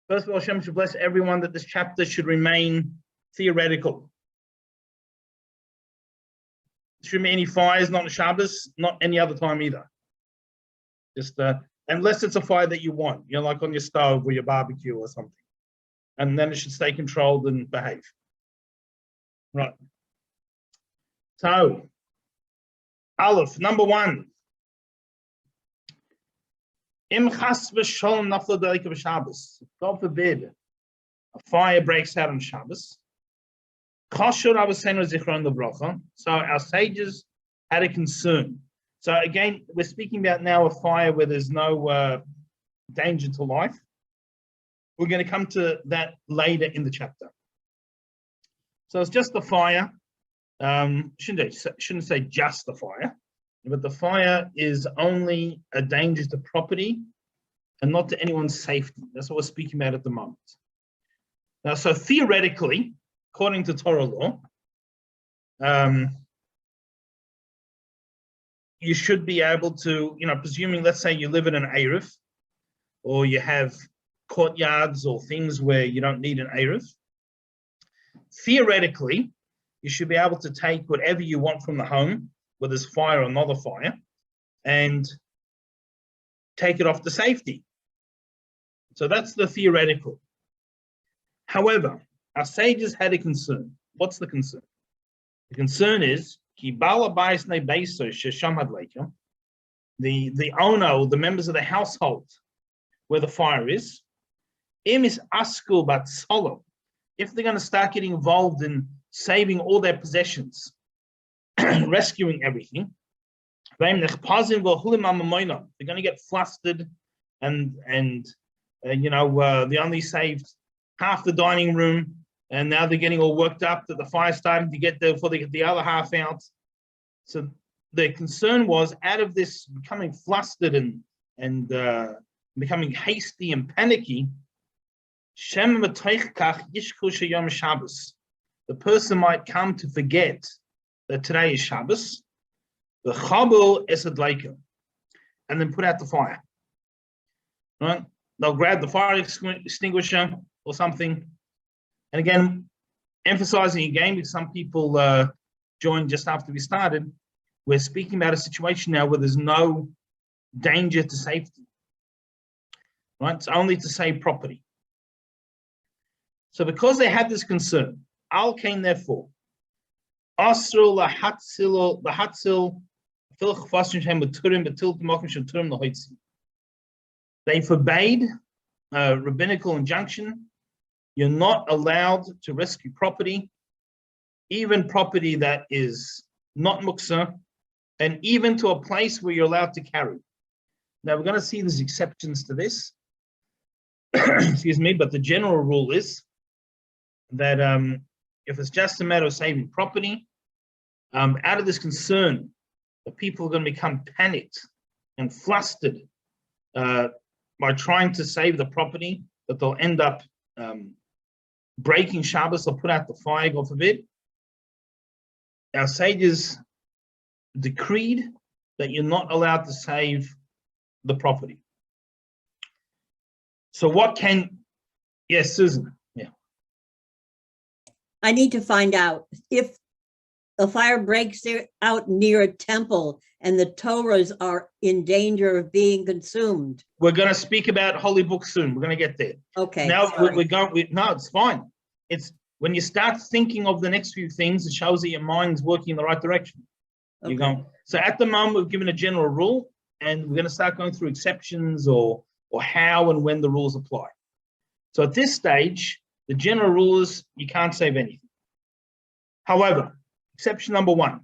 First of all, Hashem should bless everyone that this chapter should remain theoretical. There shouldn't be any fires, not on Shabbos, not any other time either. Just unless it's a fire that you want, like on your stove or your barbecue or something. And then it should stay controlled and behave. Right. So, Aleph, number 1. Im chas v'sholom nafla d'leika b'Shabbos. God forbid, a fire breaks out on Shabbos. Kosher Rabbeinu zichron l'bracha. So our sages had a concern. So again, we're speaking about now a fire where there's no danger to life. We're going to come to that later in the chapter. So it's just the fire. Shouldn't say just the fire, but the fire is only a danger to property and not to anyone's safety. That's what we're speaking about at the moment. Now, so theoretically, according to Torah law, you should be able to, presuming, let's say you live in an Erev, or you have courtyards or things where you don't need an Erev. Theoretically, you should be able to take whatever you want from the home, whether there's fire or not a fire, and take it off to safety. So that's the theoretical. However, our sages had a concern. What's the concern? The concern is the owner or the members of the household where the fire is, if they're going to start getting involved in saving all their possessions, rescuing everything, they're going to get flustered and they only saved half the dining room, and now they're getting all worked up that the fire's starting to get there before they get the other half out. So their concern was, out of this becoming flustered and becoming hasty and panicky, the person might come to forget that today is Shabbos, the chabel esadleika, and then put out the fire. Right? They'll grab the fire extinguisher or something. And again, emphasizing again, because some people joined just after we started, we're speaking about a situation now where there's no danger to safety. Right? It's only to save property. So because they had this concern, Al came therefore. They forbade a rabbinical injunction. You're not allowed to rescue property, even property that is not muksa, and even to a place where you're allowed to carry. Now we're going to see there's exceptions to this. Excuse me, but the general rule is that if it's just a matter of saving property, out of this concern that people are going to become panicked and flustered by trying to save the property, that they'll end up breaking Shabbos or put out the fire, God forbid. Our sages decreed that you're not allowed to save the property. So what can, yes, Susan, yeah. I need to find out if a fire breaks out near a temple and the Torahs are in danger of being consumed. We're going to speak about holy books soon. We're going to get there. Okay. Now no, it's fine. It's when you start thinking of the next few things, it shows that your mind's working in the right direction. Okay. You're going. So at the moment, we've given a general rule, and we're going to start going through exceptions or how and when the rules apply. So at this stage, the general rule is you can't save anything. However, exception number 1.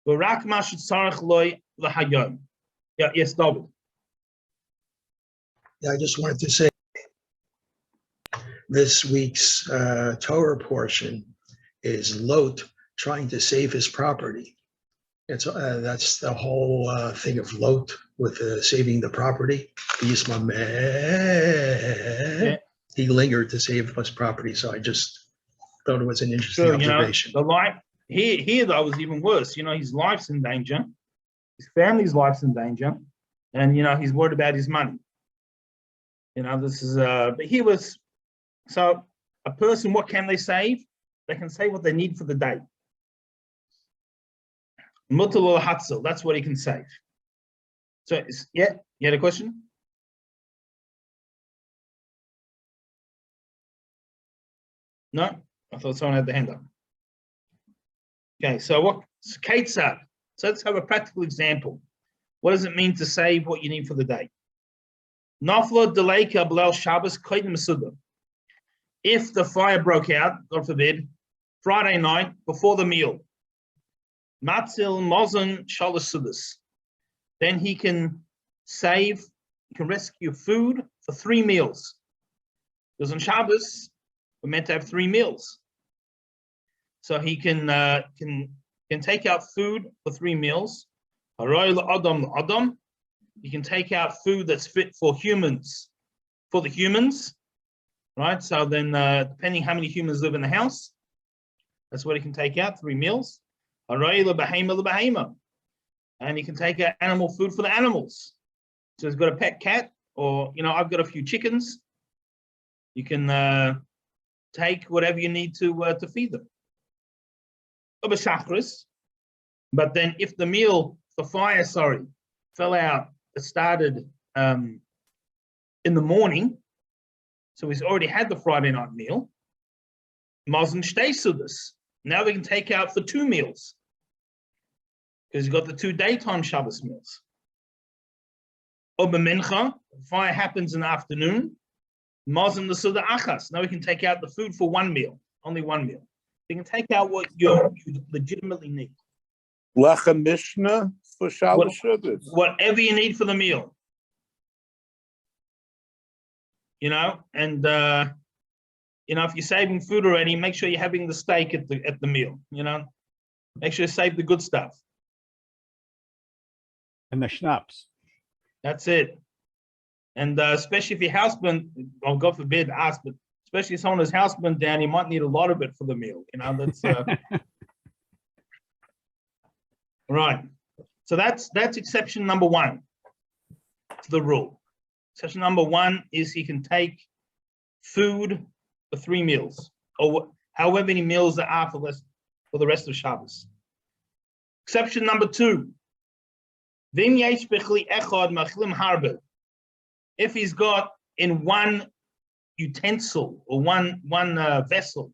Yeah, yes, David. Yeah, I just wanted to say this week's Torah portion is Lot trying to save his property. It's that's the whole thing of Lot with saving the property. He's my man. Yeah. He lingered to save his property, so I just thought it was an interesting observation. The life here though was even worse. His life's in danger, his family's life's in danger, and he's worried about his money. This is, but here was, so a person, what can they save? They can save what they need for the day. Mutal or hatzel, that's what he can save. So, yeah, you had a question? No? I thought someone had the hand up. Okay, so what, Kate said, so let's have a practical example. What does it mean to save what you need for the day? Nafla delayka b'leil Shabbos koydem suda. If the fire broke out, God forbid, Friday night before the meal, matzil mozon shalosh sudas, then he can save, he can rescue food for 3 meals. Because on Shabbos, we're meant to have 3 meals. So he can take out food for 3 meals. Adam. You can take out food that's fit for humans, for the humans, right? So then, depending how many humans live in the house, that's what he can take out, 3 meals. And he can take out animal food for the animals. So he's got a pet cat, or I've got a few chickens. You can take whatever you need to feed them. But then, if the fire, fell out, it started in the morning, so he's already had the Friday night meal. Mazon shtei sudas. Now we can take out for 2 meals because he's got the 2 daytime Shabbos meals. Mincha, fire happens in the afternoon. Mazon the suda achas. Now we can take out the food for 1 meal, only 1 meal. You can take out what you legitimately need. Lechem Mishnah for Shabbos Shabbos. Whatever you need for the meal. And if you're saving food already, make sure you're having the steak at the meal. Make sure you save the good stuff. And the schnapps. That's it. And especially if your house burnt, well, God forbid, but especially if someone's house burnt down, you might need a lot of it for the meal. That's right. So that's exception number 1 to the rule. Exception number 1 is he can take food for 3 meals, or however many meals there are for the rest of Shabbos. Exception number 2. If he's got in one utensil or one vessel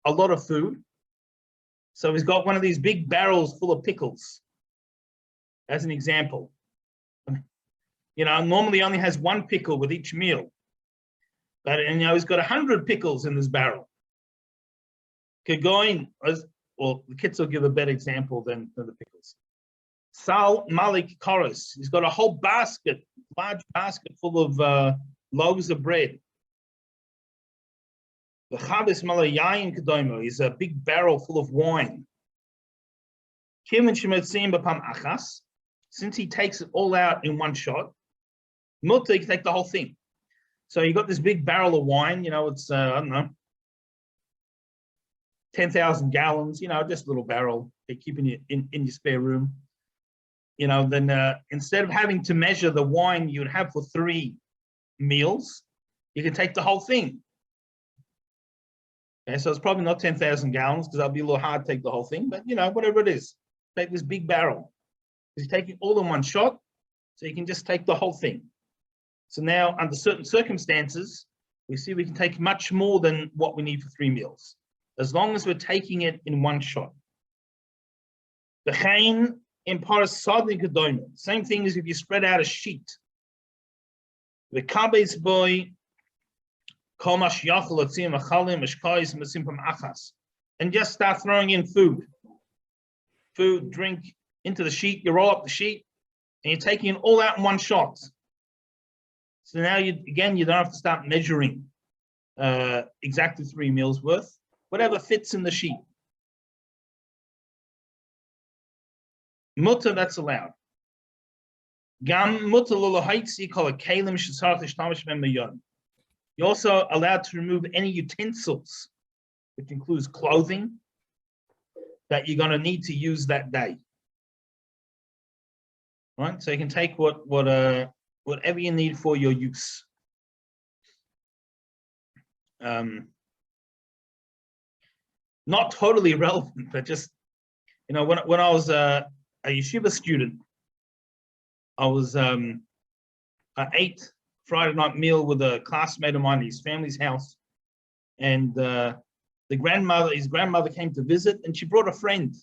a lot of food, so he's got one of these big barrels full of pickles, as an example. Normally only has 1 pickle with each meal, but he's got 100 pickles in this barrel. Well, the kids will give a better example than the pickles. Sal Malik Koros, he's got a whole basket, large basket full of loaves of bread. The Chabis Malayayin Kedomo is a big barrel full of wine. Since he takes it all out in one shot, Mutter, you can take the whole thing. So you got this big barrel of wine, it's, 10,000 gallons, just a little barrel, they keep in your spare room. Then instead of having to measure the wine you'd have for 3 meals, you can take the whole thing. Okay, so it's probably not 10,000 gallons because that'll be a little hard to take the whole thing, but whatever it is, take this big barrel. He's taking all in one shot, so you can just take the whole thing. So now, under certain circumstances, we see we can take much more than what we need for 3 meals, as long as we're taking it in one shot. The chain in paras sadin kedoim. Same thing as if you spread out a sheet. The kabes boy komash yachol atzim achalim mishkais masim from achas, and just start throwing in food, drink into the sheet. You roll up the sheet, and you're taking it all out in one shot. So now you don't have to start measuring exactly 3 meals worth. Whatever fits in the sheet. Mutter, that's allowed. Gam mutter lolohaitzi kol kalim shesarach lishtamish ben mayon. You're also allowed to remove any utensils, which includes clothing, that you're going to need to use that day. Right? So you can take whatever you need for your use. not totally relevant, but just, when I was a yeshiva student, I was I ate Friday night meal with a classmate of mine at his family's house, and his grandmother came to visit, and she brought a friend.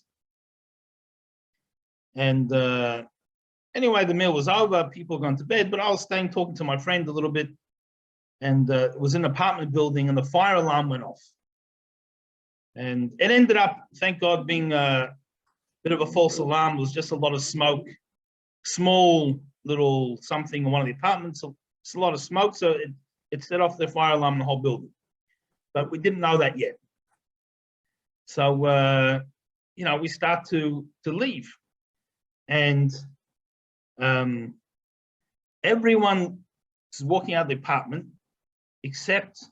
And anyway, the meal was over, people gone to bed, but I was staying talking to my friend a little bit, and it was an apartment building, and the fire alarm went off. And it ended up, thank God, being a bit of a false alarm. It was just a lot of smoke, small little something in one of the apartments. So it's a lot of smoke, so it set off the fire alarm in the whole building. But we didn't know that yet. So, we start to leave. And everyone is walking out of the apartment except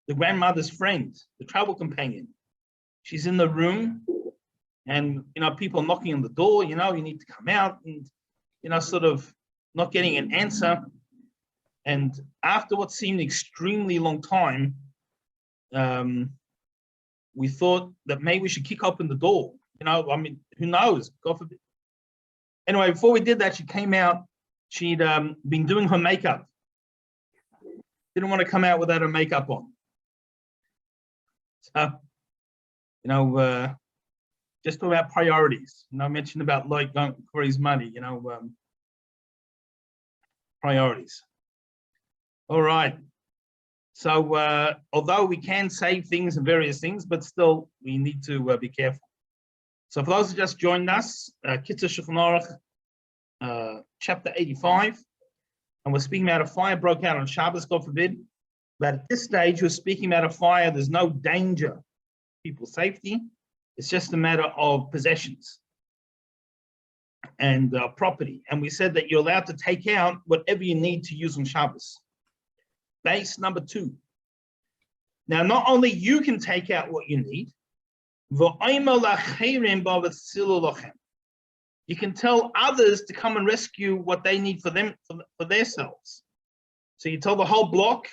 the grandmother's friend, the travel companion. She's in the room, and people knocking on the door, you need to come out, and sort of not getting an answer. And after what seemed an extremely long time, we thought that maybe we should kick open the door. Who knows? God forbid. Anyway, before we did that, she came out. She'd been doing her makeup. Didn't want to come out without her makeup on. So, just talk about priorities. Mentioned about Lloyd going for his money. Priorities. All right. So, although we can save things and various things, but still we need to be careful. So for those who just joined us, Kitzur Shulchan Aruch, chapter 85, and we're speaking about a fire broke out on Shabbos, God forbid. But at this stage, we're speaking about a fire. There's no danger, people's safety. It's just a matter of possessions and property. And we said that you're allowed to take out whatever you need to use on Shabbos. Base number 2. Now, not only you can take out what you need, you can tell others to come and rescue what they need for themselves. So you tell the whole block,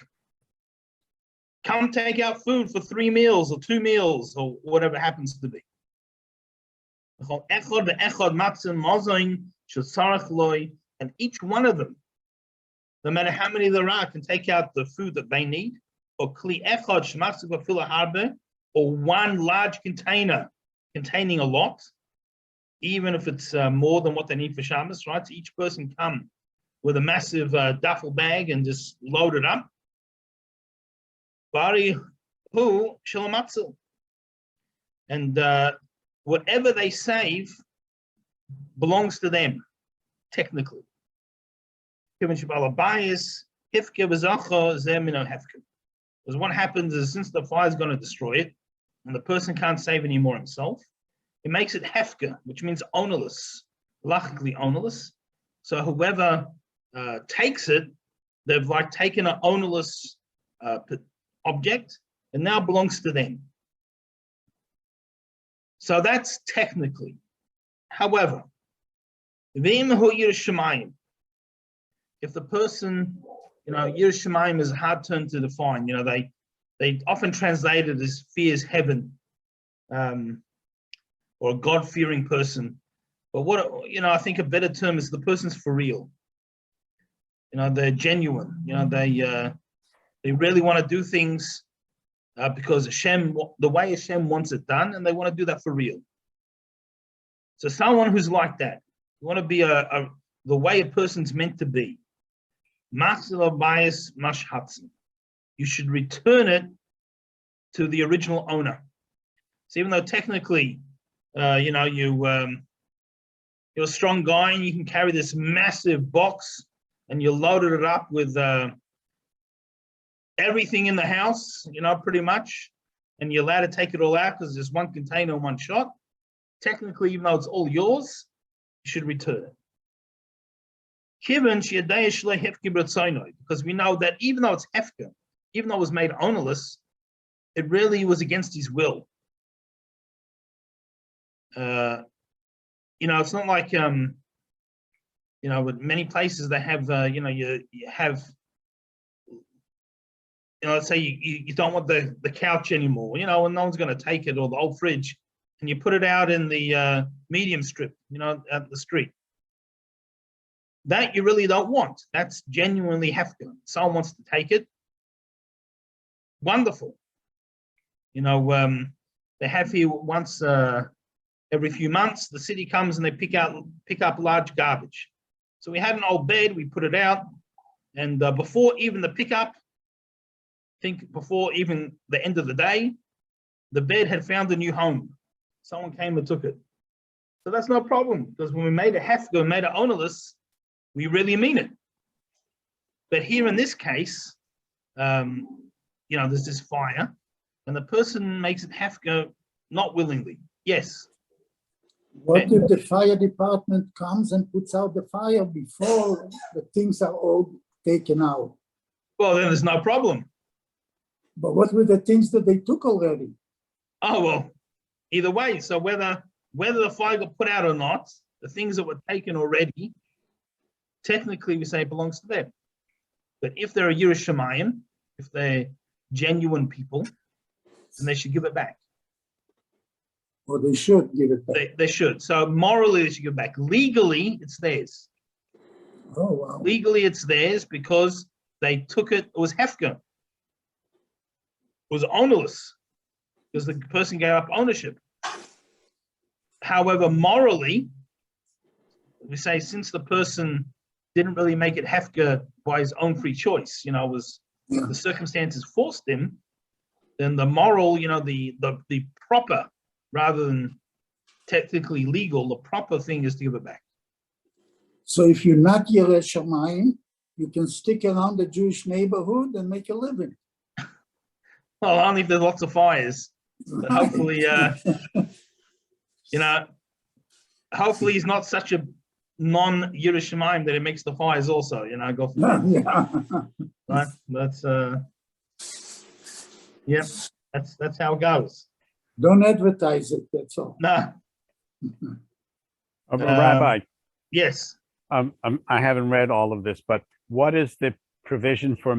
come take out food for 3 meals or 2 meals or whatever it happens to be. And each one of them, no matter how many there are, can take out the food that they need. Or one large container containing a lot, even if it's more than what they need for Shabbos, right? So each person come with a massive duffel bag and just load it up. And whatever they save belongs to them, technically. Because what happens is, since the fire is going to destroy it, and the person can't save any more himself, it makes it hefker, which means ownerless, lachically ownerless. So whoever takes it, they've taken an ownerless object, and now belongs to them. So that's technically. However, if the person, Yiras Shamayim is a hard term to define. They often translate it as fears heaven, or a God-fearing person. But what I think a better term is the person's for real. They're genuine. They really want to do things because Hashem, the way Hashem wants it done, and they want to do that for real. So someone who's like that, you want to be the way a person's meant to be. You should return it to the original owner. So even though technically, you're a strong guy and you can carry this massive box and you loaded it up with everything in the house, pretty much, and you're allowed to take it all out because there's one container, one shot. Technically, even though it's all yours, you should return it. Because we know that even though it's hefker, even though it was made ownerless, it really was against his will. It's not like with many places they have you have let's say you don't want the couch anymore, and no one's going to take it, or the old fridge, and you put it out in the medium strip, at the street. That you really don't want. That's genuinely hefker. Someone wants to take it. Wonderful. They have here once every few months, the city comes and they pick up large garbage. So we had an old bed, we put it out, and before even the pickup, before even the end of the day, the bed had found a new home. Someone came and took it. So that's no problem, because when we made it hefker, made it ownerless, we really mean it. But here in this case, there's this fire, and the person makes it hefker not willingly. Yes. What if the fire department comes and puts out the fire before the things are all taken out? Well, then there's no problem. But what with the things that they took already? Oh, well, either way. So whether the fire got put out or not, the things that were taken already, technically we say it belongs to them. But if they're a Yerushalayim, if they're genuine people, then they should give it back. Or they should give it back. They should. So morally, they should give it back. Legally, it's theirs. Oh, wow. Legally, it's theirs because they took it. It was hefker. It was ownerless because the person gave up ownership. However, morally, we say since the person didn't really make it hefker by his own free choice, the circumstances forced him, then the moral, the proper, rather than technically legal, the proper thing is to give it back. So if you're not Yerei Shamayim, you can stick around the Jewish neighborhood and make a living. Well, only if there's lots of fires. But hopefully, hopefully he's not such a non-Yerushalayim that it makes the fires also, go for that. Yeah. Right? That's how it goes. Don't advertise it, that's all. No. Rabbi, Yes. I haven't read all of this, but what is the provision for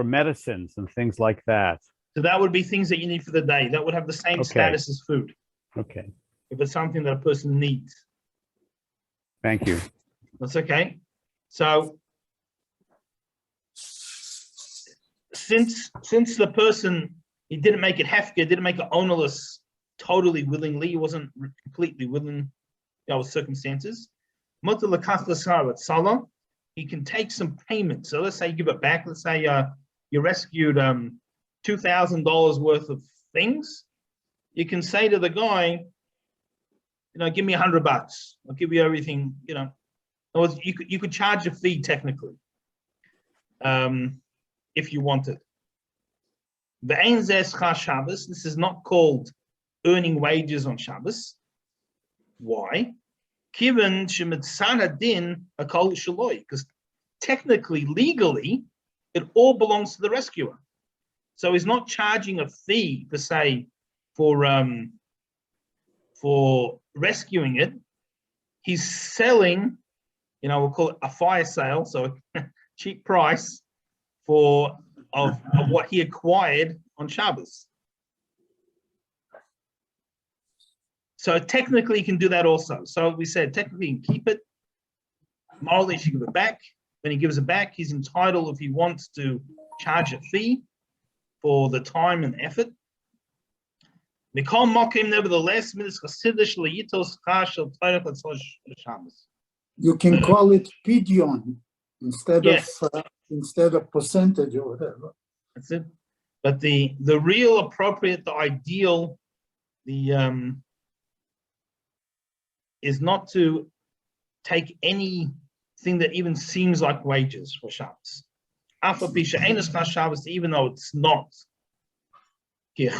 medicines and things like that? So that would be things that you need for the day. That would have the same status as food. Okay, If it's something that a person needs. thank you. That's okay. So since the person, he didn't make it hefker, didn't make it ownerless totally willingly, he wasn't completely willing, with circumstances. He can take some payment. So let's say you give it back. Let's say you rescued $2,000 worth of things. You can say to the guy, give me $100. I'll give you everything. Or you could charge a fee technically, if you wanted. Shabbos. This is not called earning wages on Shabbos. Why? Given because technically, legally, it all belongs to the rescuer. So he's not charging a fee per se for rescuing it. He's selling, we'll call it a fire sale, so a cheap price of what he acquired on Shabbos. So technically, he can do that also. So we said technically he can keep it. Morally, he should give it back. When he gives it back, he's entitled, if he wants, to charge a fee for the time and effort. Nevertheless, you can call it pidyon instead of percentage or whatever. That's it. But the real appropriate, the ideal, is not to take anything that even seems like wages for Shabbos. Even though it's not. Because a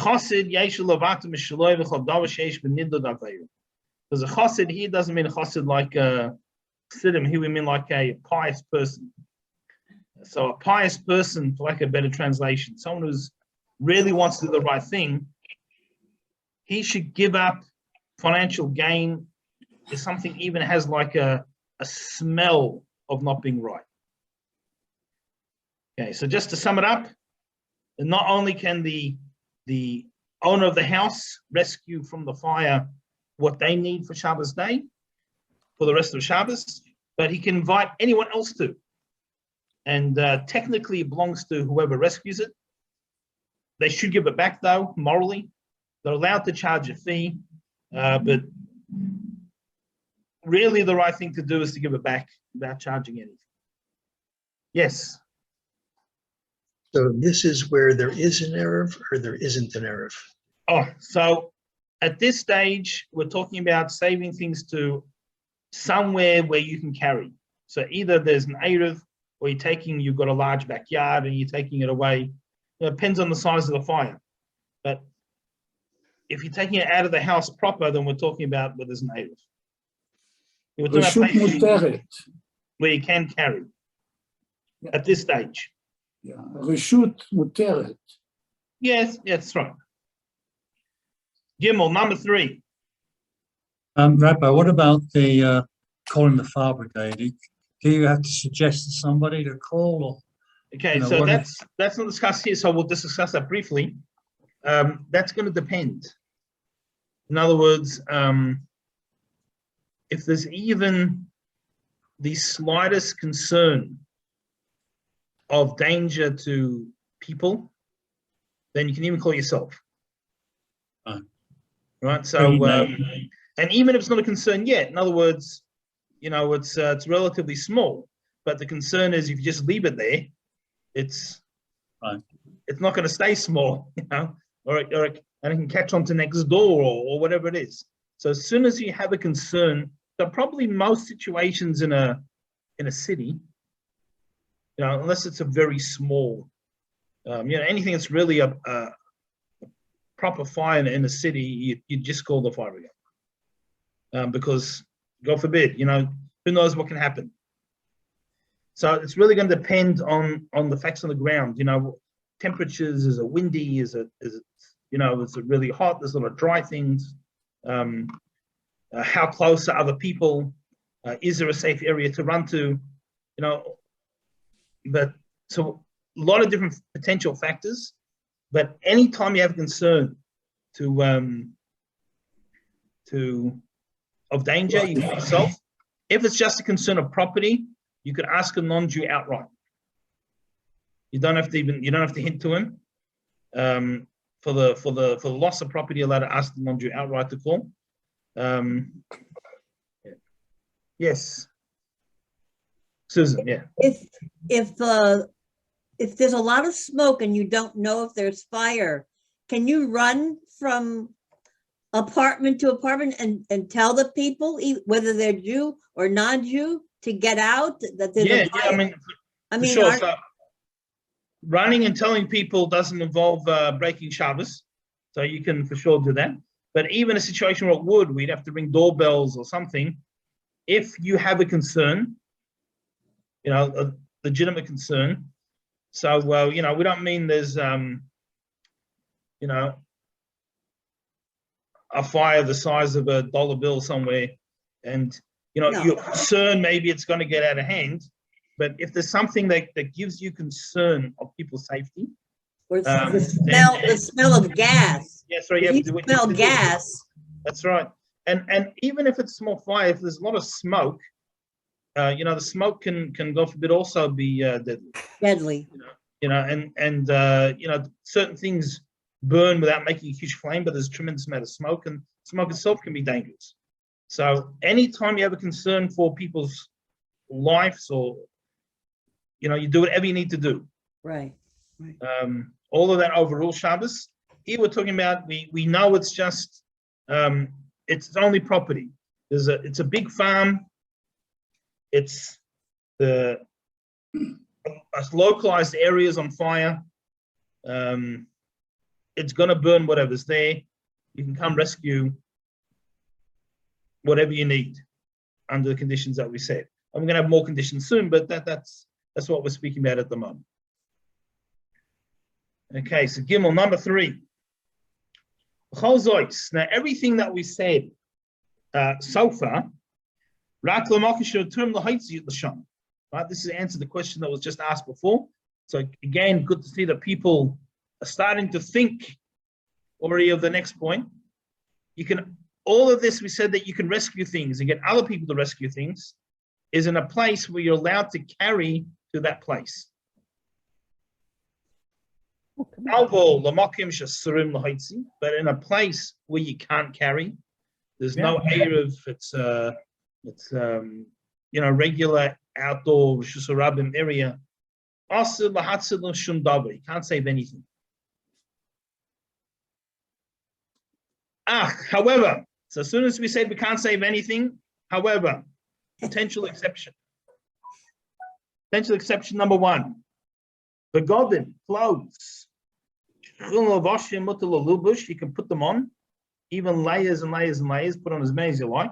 chassid here doesn't mean a chassid like a chassidim, here we mean like a pious person. So a pious person, for lack of a better translation, someone who's really wants to do the right thing, he should give up financial gain if something even has like a smell of not being right. Okay, so just to sum it up, And not only can the owner of the house rescue from the fire what they need for Shabbos day, for the rest of Shabbos, but he can invite anyone else to. And technically it belongs to whoever rescues it. They should give it back though, morally. They're allowed to charge a fee, but really the right thing to do is to give it back without charging anything. Yes. So this is where there is an Erev or there isn't an Erev. Oh, so at this stage, we're talking about saving things to somewhere where you can carry. So either there's an Erev, or you've got a large backyard and you're taking it away. It depends on the size of the fire. But if you're taking it out of the house proper, then we're talking about where there's an Erev. We're talking about רשות places מותרת. where you can carry at this stage. Yeah, רשות מותרת. Yes, that's right. Gimel, number 3. Rabbi, what about the calling the fire brigade? Do you have to suggest to somebody to call? Or, Okay, you know, so what that's not discussed here, so we'll just discuss that briefly. That's going to depend. In other words, if there's even the slightest concern of danger to people, then you can even call yourself. Right. So, and even if it's not a concern yet, in other words, you know, it's relatively small, but the concern is if you just leave it there, it's not going to stay small, you know, and it can catch on to next door or whatever it is. So as soon as you have a concern, so probably most situations in a city, you know, unless it's a very small, you know, anything that's really a proper fire in a city, you just call the fire brigade, because God forbid, you know, who knows what can happen. So it's really going to depend on the facts on the ground. You know, temperatures, is it windy, is it you know, is it really hot, there's a lot of dry things, how close are other people, is there a safe area to run to, you know. But so a lot of different potential factors. But anytime you have concern of danger, you can yourself. If it's just a concern of property, you could ask a non-Jew outright. You don't have to hint to him. For the loss of property, allowed to ask the non-Jew outright to call. Yes, Susan. Yeah. If there's a lot of smoke and you don't know if there's fire, can you run from apartment to apartment and tell the people, whether they're Jew or non-Jew, to get out? That there's a fire? I mean, sure. So running and telling people doesn't involve breaking Shabbos, so you can for sure do that. But even a situation where it would, we'd have to ring doorbells or something. If you have a concern, you know, a legitimate concern. So, you know, we don't mean there's, you know, a fire the size of a dollar bill somewhere, and, you know, you're concerned maybe it's going to get out of hand. But if there's something that gives you concern of people's safety, or the smell of gas. Yes, right. You smell gas. That's right. And even if it's small fire, if there's a lot of smoke, you know, the smoke can God forbid also be deadly. Deadly. You know, and you know, certain things burn without making a huge flame, but there's a tremendous amount of smoke, and smoke itself can be dangerous. So anytime you have a concern for people's lives, or, you know, you do whatever you need to do. Right. All of that overall Shabbos. Here we're talking about, we know it's just, it's only property. It's a big farm. It's localized areas on fire. It's going to burn whatever's there. You can come rescue whatever you need under the conditions that we said. I'm going to have more conditions soon, but that's what we're speaking about at the moment. Okay, so Gimel, number 3. Now, everything that we said so far, right? This is to answer the question that was just asked before. So again, good to see that people starting to think already of the next point, you can, all of this, we said that you can rescue things and get other people to rescue things, is in a place where you're allowed to carry to that place. But in a place where you can't carry, there's no Erev, it's regular outdoor Shusarabim area. You can't save anything. However, so as soon as we say we can't save anything, however, potential exception. Potential exception number one. The Godin, clothes. You can put them on, even layers and layers and layers, put on as many as you like.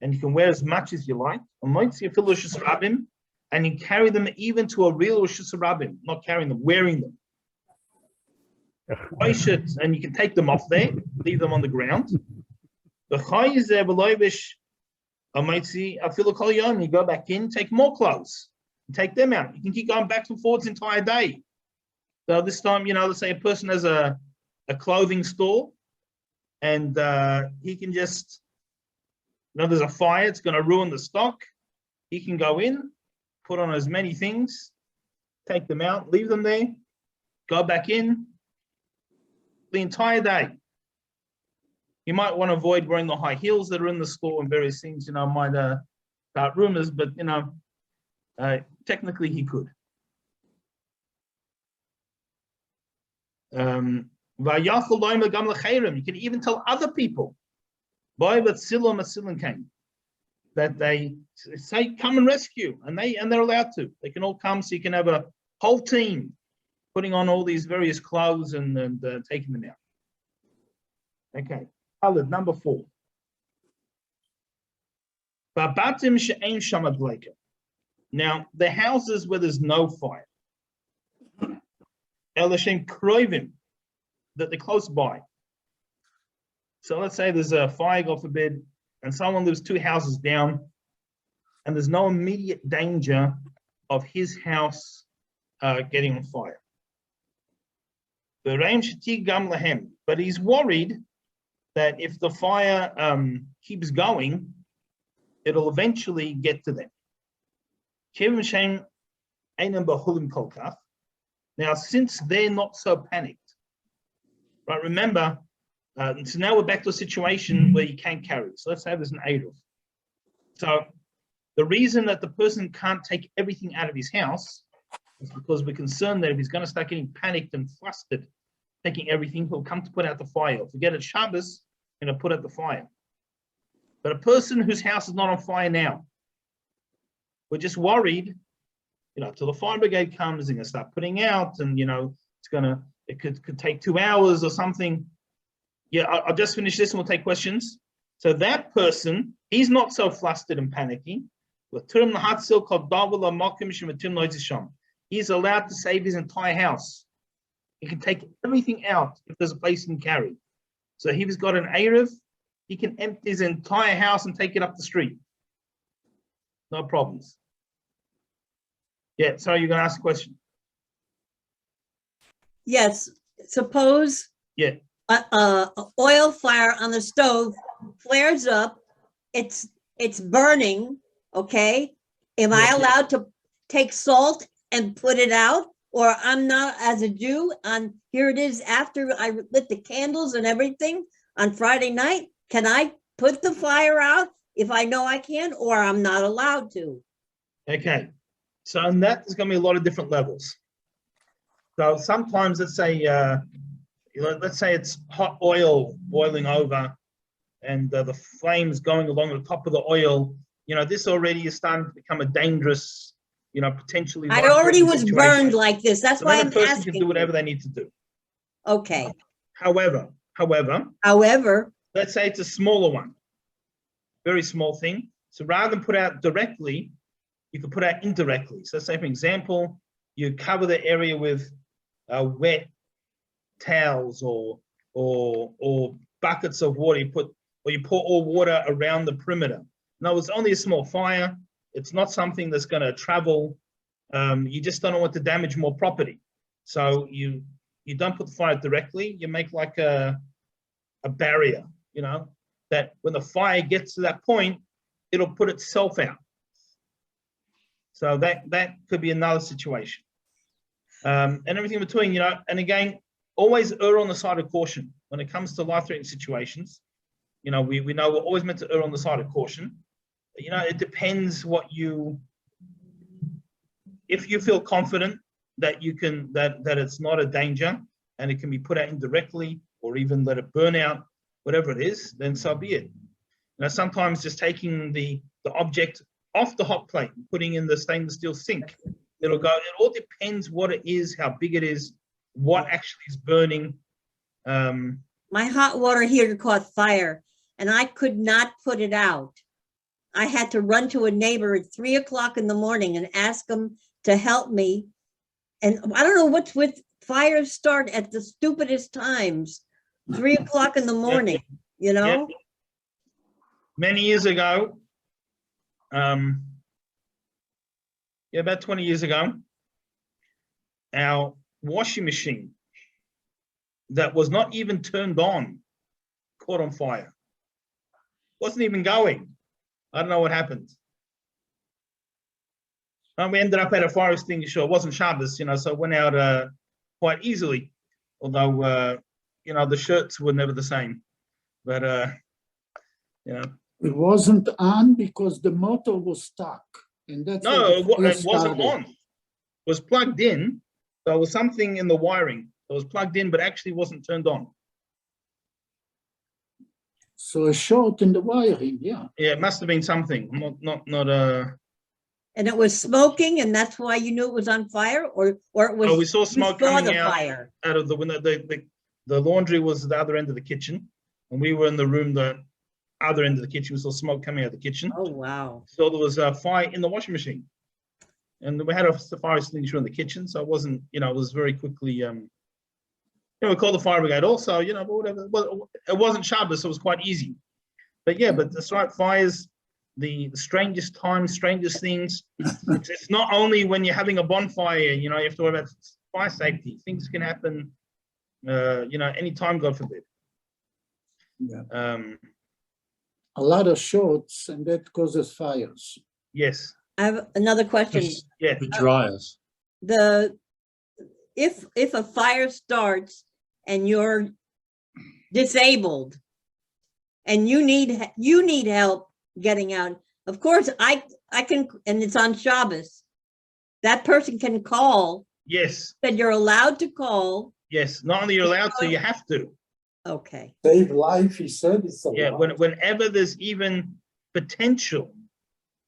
And you can wear as much as you like. And you carry them even to a real Rosh Hashanah, not carrying them, wearing them. And you can take them off there, leave them on the ground. The Chai is there, you go back in, take more clothes, and take them out. You can keep going back and forwards the entire day. So this time, let's say a person has a clothing store, and he can just, there's a fire, it's going to ruin the stock. He can go in, put on as many things, take them out, leave them there, go back in the entire day. You might want to avoid wearing the high heels that are in the store and various things, might start rumors, but, technically he could. You can even tell other people that they say, come and rescue, and they're allowed to. They can all come, so you can have a whole team putting on all these various clothes and taking them out. Okay, number 4. Now, the houses where there's no fire, that they're close by. So let's say there's a fire, God forbid, and someone lives 2 houses down, and there's no immediate danger of his house getting on fire. But he's worried that if the fire keeps going, it'll eventually get to them. Now, since they're not so panicked, right? Remember, so now we're back to a situation where you can't carry. So let's say there's an Erev. So the reason that the person can't take everything out of his house is because we're concerned that if he's going to start getting panicked and flustered, taking everything, he'll come to put out the fire. Forget it, Shabbos, put out the fire. But a person whose house is not on fire now, we're just worried, till the fire brigade comes, they're going to start putting out, and it could take 2 hours or something. Yeah, I'll just finish this and we'll take questions. So that person, he's not so flustered and panicky. He's allowed to save his entire house. He can take everything out if there's a place he can carry. So if he's got an Erev, he can empty his entire house and take it up the street. No problems. Yeah, sorry, you're going to ask a question. Yes, suppose Yeah. a oil fire on the stove flares up, it's burning, okay? Am I allowed to take salt and put it out? Or I'm not, as a Jew, here it is after I lit the candles and everything on Friday night. Can I put the fire out if I know I can, or I'm not allowed to? Okay, so on that, there's going to be a lot of different levels. So sometimes, let's say it's hot oil boiling over, and the flames going along the top of the oil. This already is starting to become a dangerous, potentially. I already was situation. burned like this. That's why I'm person asking. can do whatever they need to do. Okay. However, let's say it's a smaller one, very small thing. So rather than put out directly, you can put out indirectly. So say, for example, you cover the area with wet towels or buckets of water. You pour all water around the perimeter. No, it's only a small fire. It's not something that's going to travel You just don't want to damage more property. So you don't put the fire directly. You make like a barrier, that when the fire gets to that point, it'll put itself out. So that could be another situation. And everything in between, and again, always err on the side of caution when it comes to life-threatening situations. We know we're always meant to err on the side of caution. It depends if you feel confident that you can, that it's not a danger and it can be put out indirectly or even let it burn out, whatever it is, then so be it. Sometimes just taking the object off the hot plate and putting in the stainless steel sink, it'll go. It all depends what it is, how big it is, what actually is burning. My hot water heater caught fire and I could not put it out. I had to run to a neighbor at 3 o'clock in the morning and ask him to help me. And I don't know what's with fires start at the stupidest times, 3 o'clock in the morning, Yeah. Many years ago, about 20 years ago, our washing machine that was not even turned on caught on fire. Wasn't even going. I don't know what happened. And we ended up at a fire extinguisher. It wasn't Shabbos, so it went out quite easily. Although, the shirts were never the same. But, It wasn't on because the motor was stuck. And that's no, it what wasn't on. It was plugged in. There was something in the wiring that was plugged in, but actually wasn't turned on. So a short in the wiring, yeah. Yeah, it must have been something. Not. And it was smoking, and that's why you knew it was on fire, or it was. Oh, we saw smoke you saw coming the out fire. out of the window. The laundry was the other end of the kitchen, and we were in the room the other end of the kitchen. We saw smoke coming out of the kitchen. Oh wow! So there was a fire in the washing machine, and we had a fire extinguisher in the kitchen, so it wasn't. It was very quickly. We called the fire brigade also. But whatever. Well, it wasn't Shabbos, so it was quite easy. But yeah, but that's right. Fires, the strangest times, strangest things. It's not only when you're having a bonfire. You have to worry about fire safety. Things can happen. Anytime, God forbid. Yeah. A lot of shorts, and that causes fires. Yes. I have another question. Yeah. The dryers. If a fire starts and you're disabled and you need help getting out, of course I can, and it's on Shabbos, that person can call. Yes. That you're allowed to call. Yes. Not only you're allowed to, you have to. Okay. Save life, he said. It's a Yeah. lot. Whenever there's even potential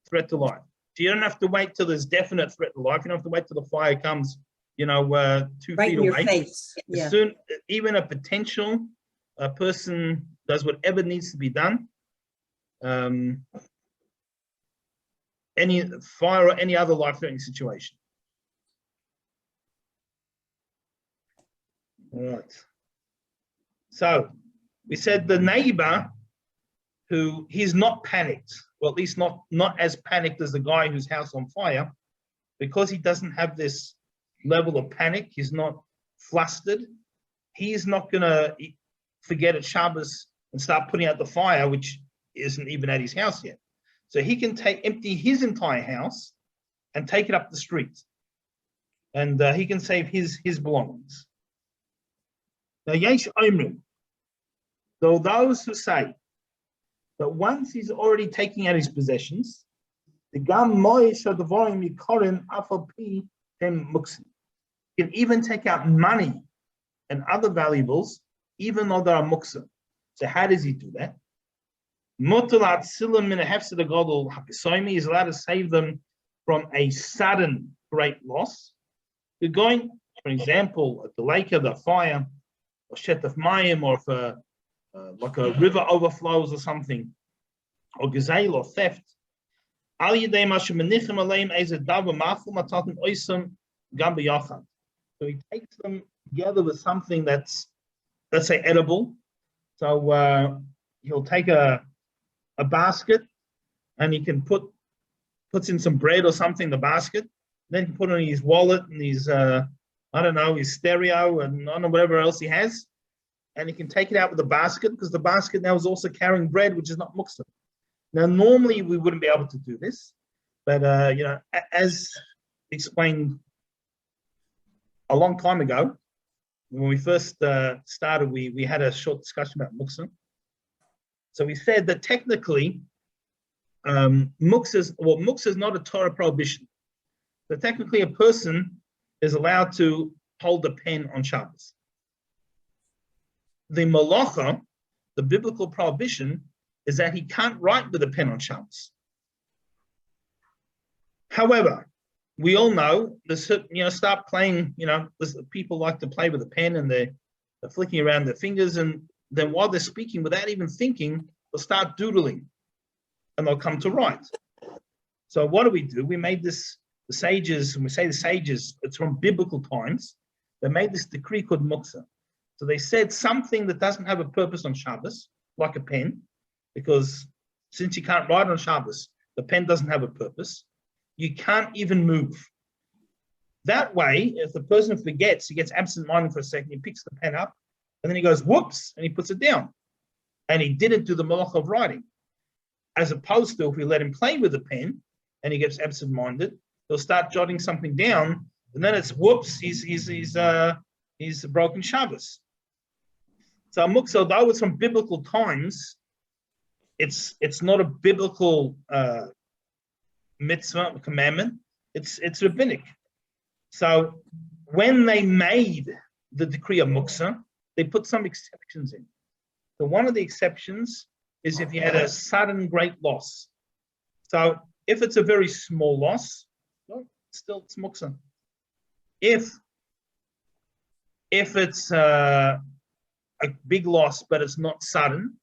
threat to life, so you don't have to wait till there's definite threat to life. You don't have to wait till the fire comes, 2 Right feet in your away. face. Yeah. As soon, even a potential person does whatever needs to be done. Any fire or any other life-threatening situation. All right. So we said the neighbor he's not panicked, well, at least not as panicked as the guy whose house on fire, because he doesn't have this level of panic. He's not flustered. He's not gonna forget at Shabbos and start putting out the fire, which isn't even at his house yet. So he can empty his entire house and take it up the street, and he can save his belongings. Now, Yesh Omrim, though those who say that once he's already taking out his possessions, the Gam Moish Advorim Yikorin Afal Pi Tem Muksin can even take out money and other valuables, even though they are muksa. So how does he do that? Mutulat Silam in a Hefsed Godel Hakisoimi is allowed to save them from a sudden great loss. You're going, for example, at the lake of the fire, or Shetaf Mayim, or if like a river overflows or something, or Gezail or theft. So he takes them together with something that's, let's say, edible. So he'll take a basket and he can puts in some bread or something in the basket. Then he can put on his wallet and his, I don't know, his stereo and I don't know, whatever else he has. And he can take it out with the basket because the basket now is also carrying bread, which is not muksa. Now, normally we wouldn't be able to do this, but as explained a long time ago, when we first started, we had a short discussion about muksa. So we said that technically, muksa is not a Torah prohibition. So technically, a person is allowed to hold a pen on Shabbos. The malacha, the biblical prohibition, is that he can't write with a pen on Shabbos. However, we all know this. Start playing. People like to play with a pen and they're flicking around their fingers, and then while they're speaking, without even thinking, they'll start doodling, and they'll come to write. So what do? We made this. The sages, when we say the sages, it's from biblical times. They made this decree called muksa. So they said something that doesn't have a purpose on Shabbos, like a pen, because since you can't write on Shabbos, the pen doesn't have a purpose. You can't even move. That way, if the person forgets, he gets absent-minded for a second, he picks the pen up, and then he goes, whoops, and he puts it down. And he didn't do the malach of writing. As opposed to if we let him play with the pen, and he gets absent-minded, he'll start jotting something down, and then it's whoops, he's broken Shabbos. So muksa, though it's from biblical times, it's not a biblical mitzvah, commandment. It's rabbinic. So when they made the decree of muksa, they put some exceptions in. So one of the exceptions is if you had a sudden great loss. So if it's a very small loss, well, still it's muksa. If it's a big loss, but it's not sudden,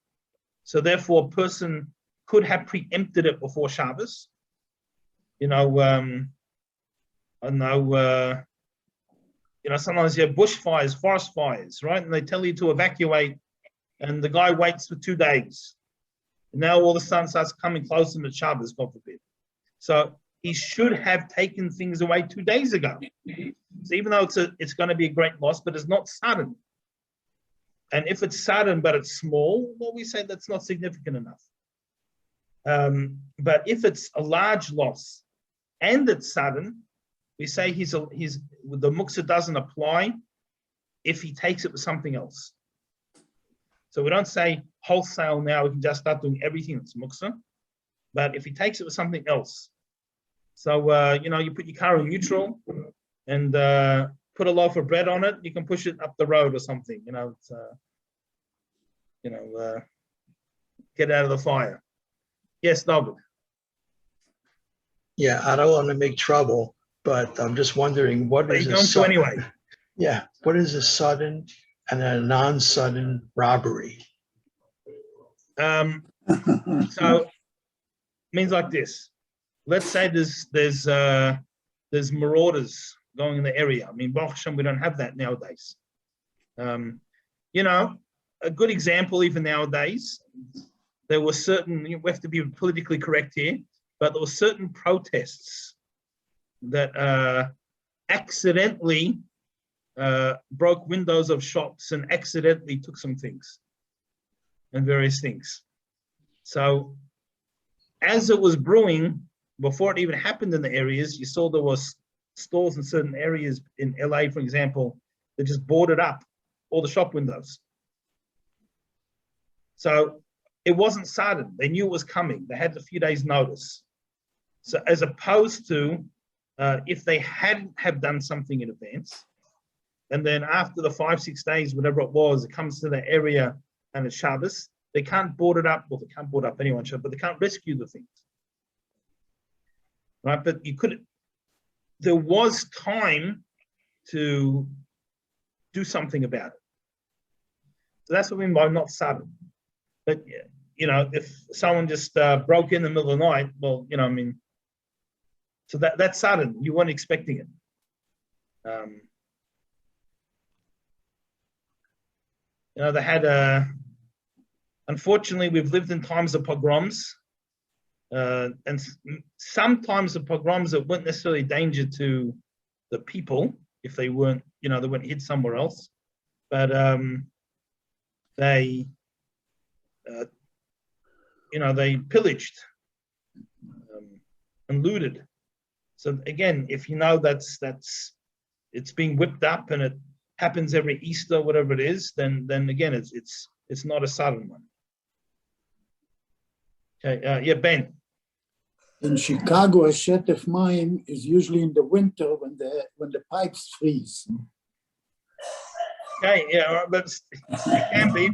so therefore a person could have preempted it before Shabbos. Sometimes you have bushfires, forest fires, right? And they tell you to evacuate, and the guy waits for 2 days. And now all of a sudden starts coming closer to Shabbos, God forbid. So he should have taken things away 2 days ago. So even though it's going to be a great loss, but it's not sudden. And if it's sudden but it's small, well, we say that's not significant enough. But if it's a large loss and it's sudden, we say the muksa doesn't apply if he takes it with something else. So we don't say wholesale now, we can just start doing everything that's muksa. But if he takes it with something else, so you put your car in neutral and put a loaf of bread on it, you can push it up the road or something. Get out of the fire. Yes, David. Yeah, I don't want to make trouble, but I'm just wondering what is going to anyway. Yeah, what is a sudden and a non-sudden robbery? So means like this. Let's say there's marauders going in the area. I mean, Baruch Hashem, we don't have that nowadays. A good example even nowadays, there were certain, we have to be politically correct here, but there were certain protests that accidentally broke windows of shops and accidentally took some things and various things. So as it was brewing, before it even happened in the areas, you saw there was stores in certain areas in LA, for example, that just boarded up all the shop windows. So it wasn't sudden. They knew it was coming. They had a few days' notice. So as opposed to if they hadn't have done something in advance, and then after the 5-6 days, whatever it was, it comes to the area and it's Shabbos, they can't board it up. Well, they can't board up anyone, but they can't rescue the things. Right? But there was time to do something about it. So that's what we mean by not sudden. But, if someone just broke in the middle of the night, well, so that's sudden. You weren't expecting it. They had unfortunately, we've lived in times of pogroms, And sometimes the pogroms that weren't necessarily a danger to the people if they weren't, they weren't hid somewhere else, but they, they pillaged and looted. So again, if that's it's being whipped up and it happens every Easter, whatever it is, then again it's not a sudden one. Okay, yeah, Ben. In Chicago, a shed of mine is usually in the winter when the pipes freeze. Okay, yeah, but it can be,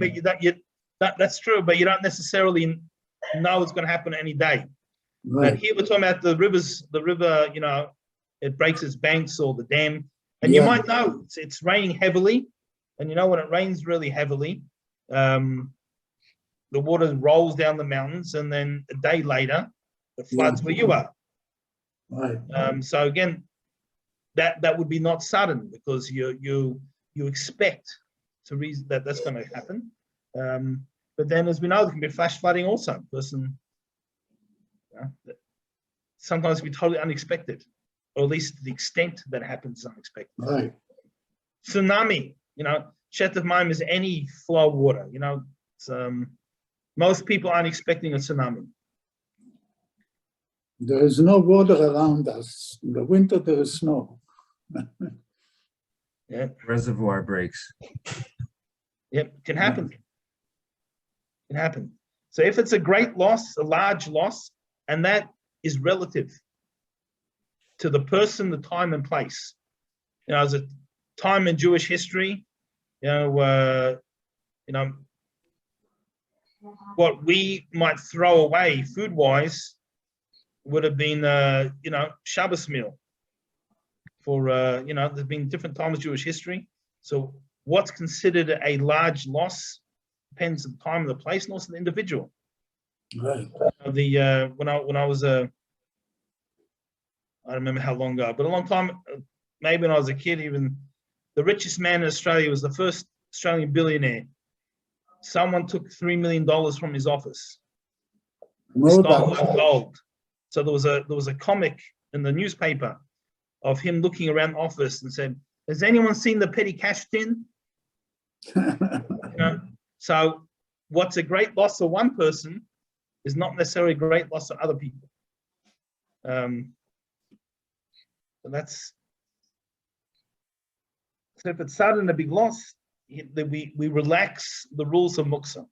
but that's true, but you don't necessarily know it's going to happen any day. Right. But here we're talking about the river, it breaks its banks or the dam, and Yeah. you might know it's raining heavily, and when it rains really heavily, the water rolls down the mountains, and then a day later, it floods where you are. Right. So again, that would be not sudden because you expect that's going to happen. But then, as we know, there can be flash flooding also. Sometimes it can be totally unexpected, or at least the extent that happens is unexpected. Right. Tsunami, Shet of Maim is any flow of water. Most people aren't expecting a tsunami. There is no water around us. In the winter, there is snow. Yeah. Reservoir breaks. Yep, can happen. Can happen. So if it's a great loss, a large loss, and that is relative to the person, the time and place. As a time in Jewish history, what we might throw away food-wise would have been, Shabbos meal. For there's been different times in Jewish history. So what's considered a large loss depends on the time and the place, and also the individual. Right. When I was I don't remember how long ago, but a long time, maybe when I was a kid, even the richest man in Australia was the first Australian billionaire. Someone took $3 million from his office. Stole gold. So there was a comic in the newspaper of him looking around the office and said, "Has anyone seen the petty cash tin?" So what's a great loss for one person is not necessarily a great loss for other people. So if it's sudden, a big loss, we relax the rules of muksa.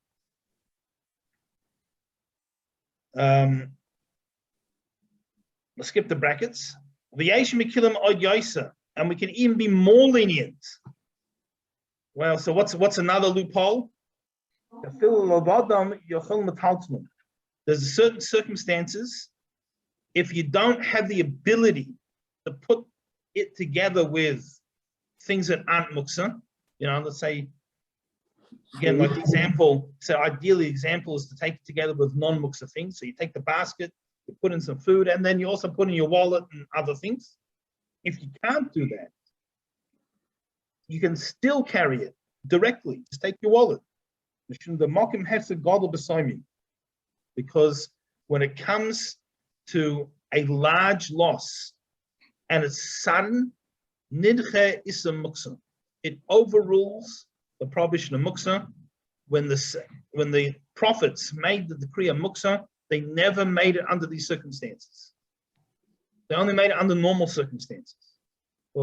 Let's skip the brackets. And we can even be more lenient. Well, so what's another loophole? There's certain circumstances, if you don't have the ability to put it together with things that aren't muksa, let's say, again, like the example, so ideally the example is to take it together with non-muksa things. So you take the basket, you put in some food, and then you also put in your wallet and other things. If you can't do that, you can still carry it directly. Just take your wallet. Because when it comes to a large loss and it's sudden, nidche is a muksa. It overrules the prohibition of muksa. When the prophets made the decree of muksa, they never made it under these circumstances. They only made it under normal circumstances. The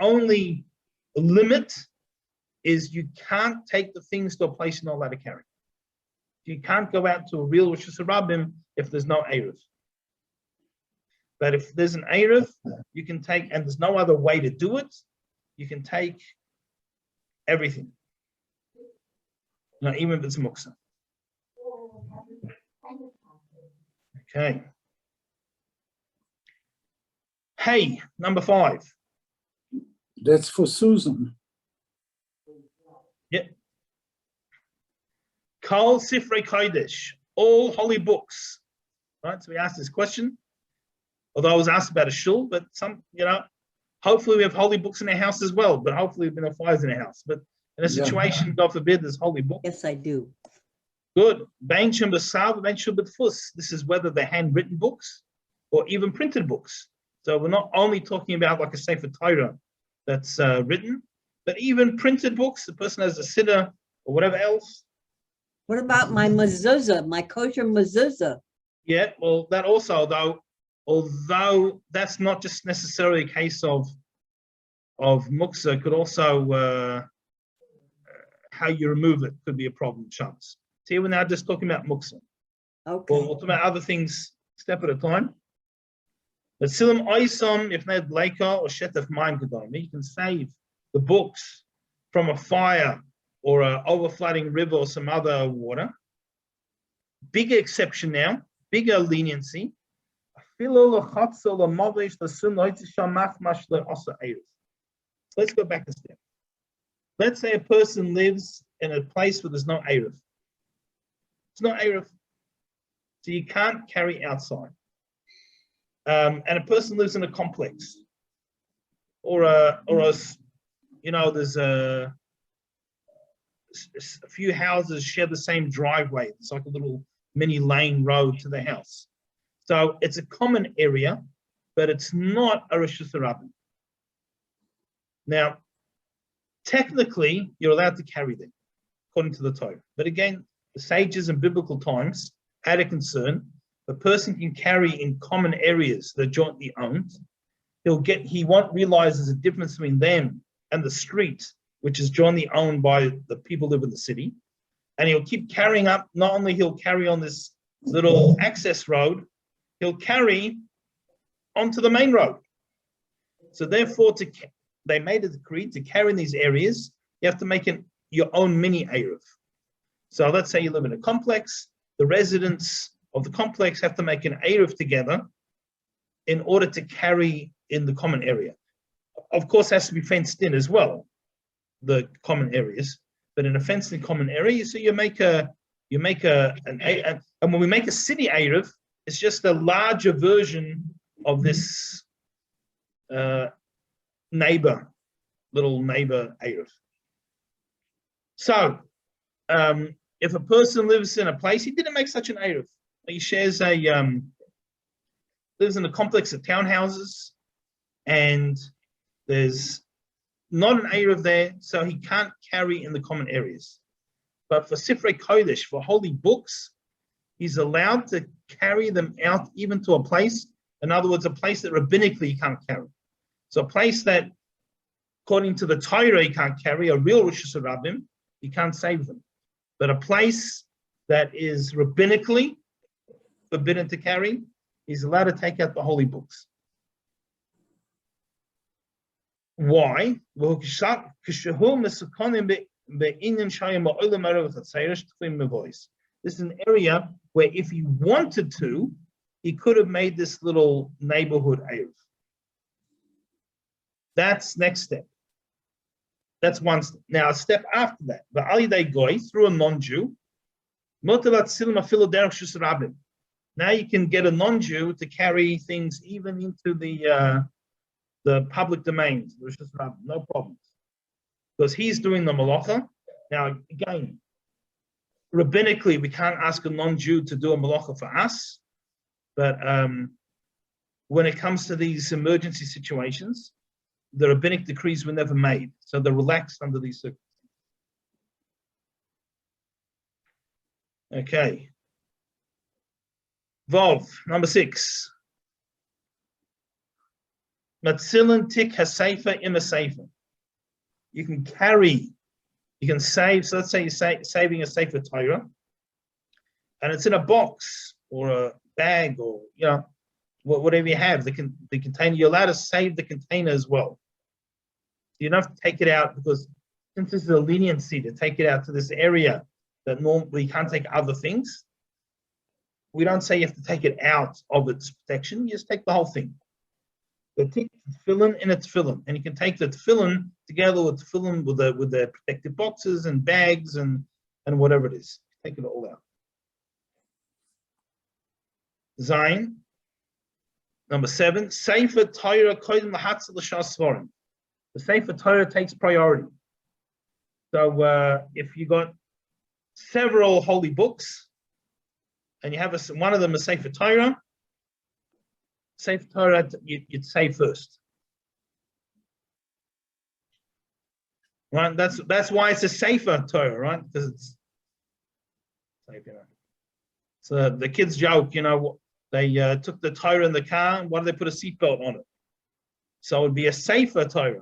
only limit is you can't take the things to a place you're not allowed to carry. You can't go out to a real Rosh Hashanah if there's no Erev. But if there's an Erev, you can take, and there's no other way to do it, you can take everything. Even if it's muksa. Okay. Hey, number 5. That's for Susan. Yep. Kol Sifrei Kodesh, all holy books. Right, so we asked this question. Although I was asked about a shul, but hopefully we have holy books in our house as well, but hopefully there's been no fires in our house. But in a situation, God forbid, there's holy books. Yes, I do. Good. Bein shem b'sav, bein shem b'tfus. This is whether they're handwritten books or even printed books. So we're not only talking about like a Sefer Torah that's written, but even printed books. The person has a siddur or whatever else. What about my mezuzah, my kosher mezuzah? Yeah, well, that also, although that's not just necessarily a case of muksa, could also how you remove it could be a problem. Shabbos. See, we're now just talking about muksa. Okay. We'll talk about other things step at a time. But silim oisom, if not leika or shetef mayim kedom, you can save the books from a fire or an overflowing river or some other water. Bigger exception now, bigger leniency. Let's go back a step. Let's say a person lives in a place where there's no Erev. It's not Erev. So you can't carry outside. And a person lives in a complex. There's a few houses share the same driveway. It's like a little mini lane road to the house. So it's a common area, but it's not a Rosh Hashanah. Now, technically, you're allowed to carry them, according to the Torah. But again, the sages in biblical times had a concern. The person can carry in common areas that are jointly owned. He won't realize there's a difference between them and the street, which is jointly owned by the people who live in the city. And he'll keep carrying up. Not only he'll carry on this little access road, he'll carry onto the main road. So therefore, they made a decree to carry in these areas, you have to make your own mini Erev. So let's say you live in a complex, the residents of the complex have to make an Erev together in order to carry in the common area. Of course, it has to be fenced in as well, the common areas. But in a fenced in common area, so and when we make a city Erev, it's just a larger version of this little neighbor Erev. So, if a person lives in a place, he didn't make such an Erev. He shares lives in a complex of townhouses, and there's not an Erev there, so he can't carry in the common areas. But for Sifrei Kodesh, for holy books, he's allowed to carry them out even to a place, in other words, a place that rabbinically he can't carry. So a place that, according to the Torah, he can't carry, a real Rosh Hashanah, he can't save them. But a place that is rabbinically forbidden to carry, he's allowed to take out the holy books. Why? This is an area where if he wanted to, he could have made this little neighborhood Erev. That's next step. That's one step. Now, a step after that, the Ali Day Goy, through a non-Jew, now you can get a non-Jew to carry things even into the public domain, no problems. Because he's doing the malacha. Now, again, rabbinically, we can't ask a non-Jew to do a malacha for us, but when it comes to these emergency situations, the rabbinic decrees were never made, so they're relaxed under these circumstances. Okay. Vav, number 6. Matzilin tik hasefa im hasefa. You can save, so let's say you're saving a Sefer Torah, and it's in a box or a bag or, whatever you have, the container, you're allowed to save the container as well. You don't have to take it out, because since this is a leniency to take it out to this area that normally you can't take other things, we don't say you have to take it out of its protection, you just take the whole thing. The tefillin in a tefillin, and you can take the tefillin together with tefillin with the protective boxes and bags and whatever it is. Take it all out. Zayin, number 7. Sefer Torah koydem lahatz l'shas svarim. The Sefer Torah takes priority. So if you got several holy books, and you have one of them a Sefer Torah. Sefer Torah you'd say first. Right, that's why it's a Sefer Torah, right? Because it's safe, So the kids joke, they took the Torah in the car, and why did they put a seatbelt on it? So it'd be a Sefer Torah,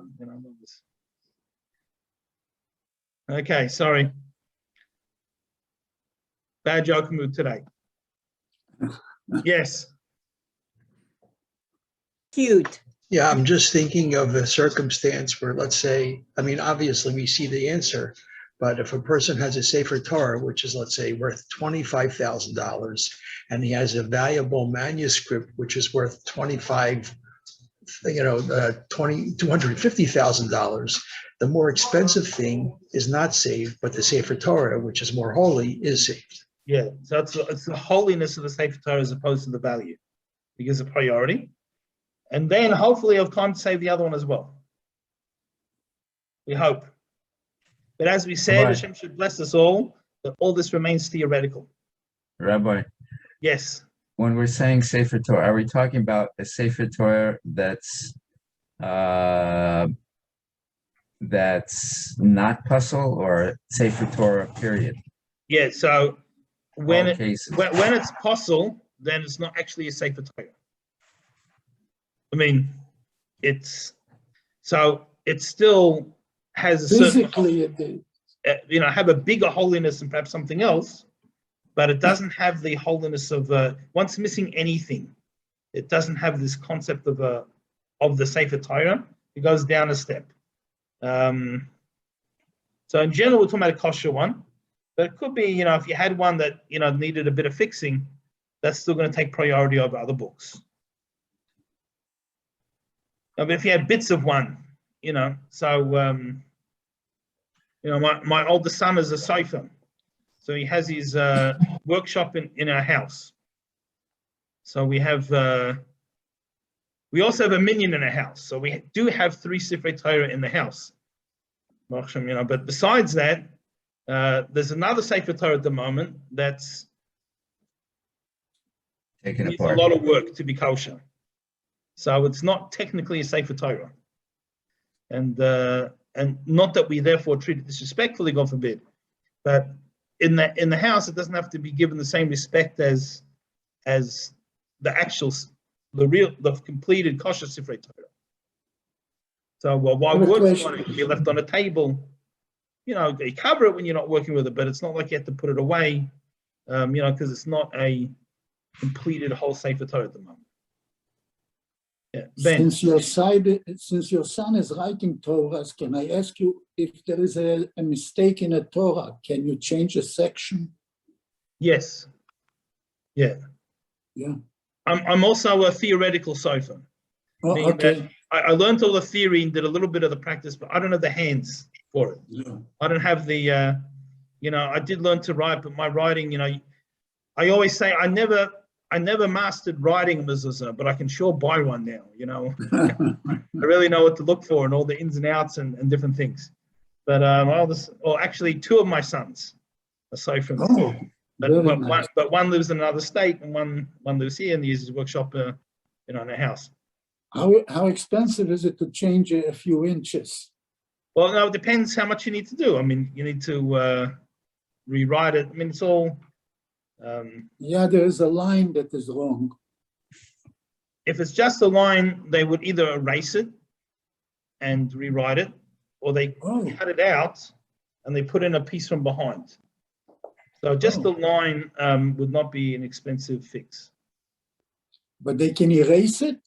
Okay, sorry. Bad joke mood today. Yes. Cute. Yeah, I'm just thinking of a circumstance where, let's say, I mean, obviously we see the answer, but if a person has a Sefer Torah, which is, let's say, worth $25,000, and he has a valuable manuscript, which is worth $250,000, the more expensive thing is not saved, but the Sefer Torah, which is more holy, is saved. Yeah, so it's the holiness of the Sefer Torah as opposed to the value. He gives a priority. And then hopefully he'll come to save the other one as well. We hope. But as we said, Right. Hashem should bless us all, that all this remains theoretical. Rabbi, Yes. when we're saying Sefer Torah, are we talking about a Sefer Torah that's not puzzle, or Sefer Torah period? Yeah, so when All cases. when it's possible, then it's not actually a Sefer Torah. I mean, it still has a certain, Physically, it is. have a bigger holiness than perhaps something else, but it doesn't have the holiness of once missing anything, it doesn't have this concept of the Sefer Torah. It goes down a step. So in general, we're talking about a kosher one, but it could be, if you had one that needed a bit of fixing, that's still going to take priority over other books. But if you had bits of one, my oldest son is a sofer, so he has his workshop in our house. So we also have a minyan in our house. So we do have 3 Sifrei Torah in the house. But besides that, there's another Sefer Torah at the moment that's Taken needs apart. a lot of work to be kosher. So it's not technically a Sefer Torah. And not that we therefore treat it disrespectfully, God forbid, but in the house, it doesn't have to be given the same respect as the completed kosher Sifrei Torah. So while working on it, it can be left on a table. You cover it when you're not working with it, but it's not like you have to put it away, because it's not a completed whole Sefer Torah at the moment. Yeah. Ben. Since your son is writing Torahs, can I ask you if there is a mistake in a Torah, can you change a section? Yes. Yeah. Yeah. I'm also a theoretical sofer. Oh, Meaning okay. that I learned all the theory and did a little bit of the practice, but I don't have the hands for it. Yeah. I don't have the, I did learn to write, but my writing, I always say I never mastered writing mezuzah, but I can sure buy one now. I really know what to look for and all the ins and outs and different things. But actually, 2 of my sons are sofer. Oh, But one lives in another state and one lives here and he uses his workshop, in a house. How expensive is it to change a few inches? Well, no, it depends how much you need to do. I mean, you need to rewrite it. I mean, it's all. Yeah, there is a line that is wrong. If it's just a line, they would either erase it and rewrite it, or they cut it out and they put in a piece from behind. So just the line would not be an expensive fix. But they can erase it?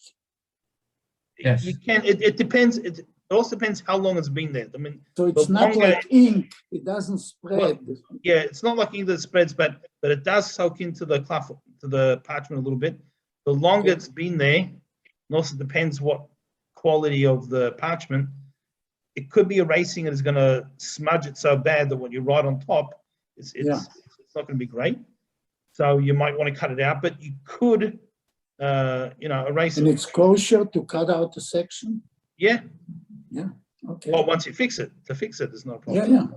Yes. You can. It depends. It also depends how long it's been there. I mean, So it's not like ink, it doesn't spread. Yeah, it's not like ink that spreads, but it does soak into the cloth, to the parchment a little bit. The longer it's been there, it also depends what quality of the parchment. It could be erasing and it's going to smudge it so bad that when you write on top, it's not going to be great. So you might want to cut it out, but you could, erase And it. it's kosher to cut out a section? Yeah. Yeah, okay. Well, once you fix it, there's no problem. Yeah.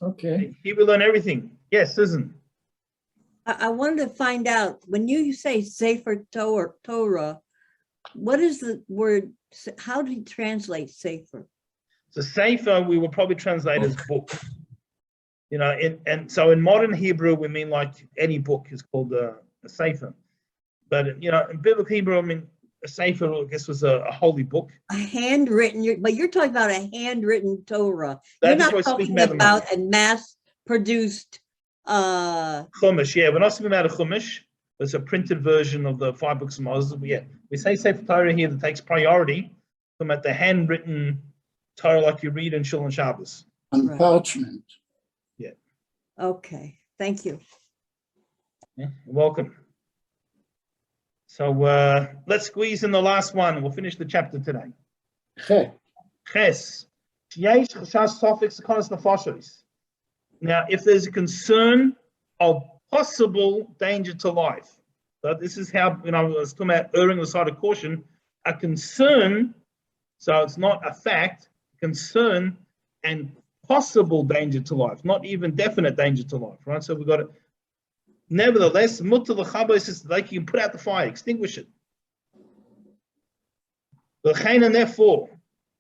Okay. Here we learn everything. Yes, Susan. I wanted to find out, when you say Sefer Torah, what is the word, how do you translate Sefer? So Sefer, we will probably translate as book. And so in modern Hebrew, we mean like any book is called a Sefer. But, in biblical Hebrew, I mean, a Sefer, I guess, was a holy book. A handwritten, but you're talking about a handwritten Torah. You're That is not what we're speaking talking about about a mass-produced, Chumash, yeah, we're not speaking about a Chumash. It's a printed version of the 5 books of Moses. But yeah, we say Sefer Torah here that takes priority from at the handwritten Torah like you read in Shul and Shabbos. On Right. parchment. okay, thank you. Yeah, you're welcome. So let's squeeze in the last one. We'll finish the chapter today. Chet. Ches. Now, if there's a concern of possible danger to life, so this is how, I was talking about erring on the side of caution, a concern, so it's not a fact, concern and possible danger to life, not even definite danger to life, right? So we've got to, nevertheless, mutter l'chabos is like you can put out the fire, extinguish it. And therefore,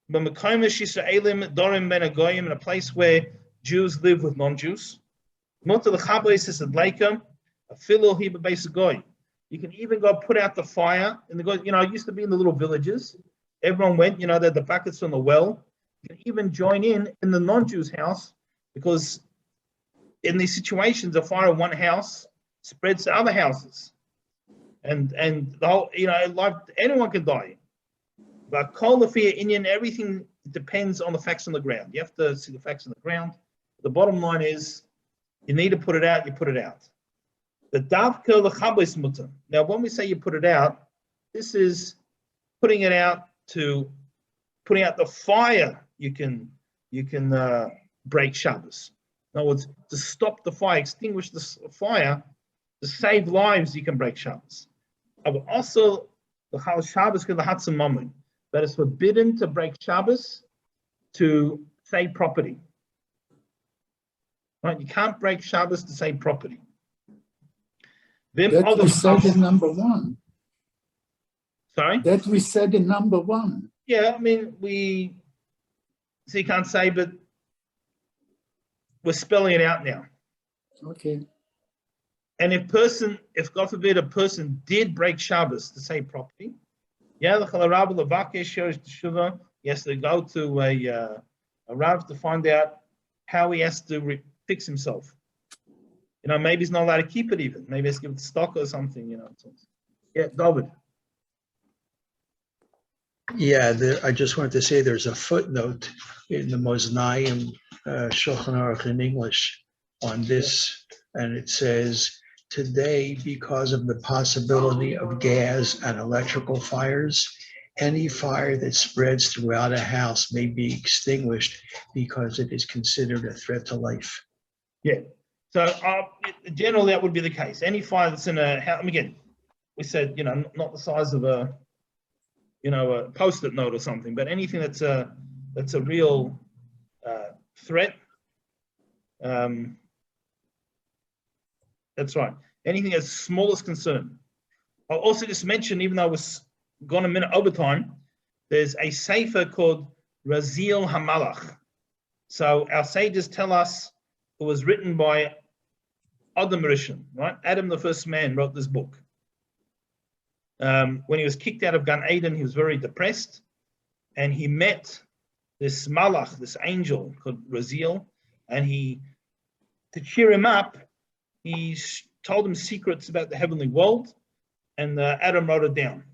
in a place where Jews live with non-Jews, you can even go put out the fire. And it used to be in the little villages. Everyone went, they had the buckets from the well. You can even join in the non-Jews' house, because in these situations, a fire in one house spreads to other houses. And the whole, life, anyone can die. But Kolafia Indian, everything depends on the facts on the ground. You have to see the facts on the ground. The bottom line is, you need to put it out, you put it out. The davka l'chabos mutter. Now, when we say you put it out, this is putting it out to putting out the fire. You can break Shabbos. In other words, to stop the fire, extinguish the fire, to save lives, you can break Shabbos. But also, the Shabbos can the hatzim mammon. That it's forbidden to break Shabbos to save property. Right? You can't break Shabbos to save property. That we said in number 1. Sorry? That we said in number 1. Yeah, I mean, so you can't say, but we're spelling it out now. Okay. And if God forbid, a person did break Shabbos to save property, yeah, he has to go to a Rav to find out how he has to fix himself. Maybe he's not allowed to keep it even. Maybe he has to give it to stock or something, Yeah, David. Yeah, I just wanted to say there's a footnote in the Moznaim Shulchan Aruch in English on this, and it says, today, because of the possibility of gas and electrical fires, any fire that spreads throughout a house may be extinguished because it is considered a threat to life. Yeah. So generally, that would be the case. Any fire that's in a house, again, we said, not the size of a Post-it note or something, but anything that's a real threat. That's right. Anything as small as concern. I'll also just mention, even though I was gone a minute over time, there's a sefer called Raziel Hamalach. So our sages tell us it was written by Adam Rishon, right? Adam, the first man, wrote this book. When he was kicked out of Gan Eden, he was very depressed, and he met this malach, this angel called Raziel, and to cheer him up, he told him secrets about the heavenly world, and Adam wrote it down.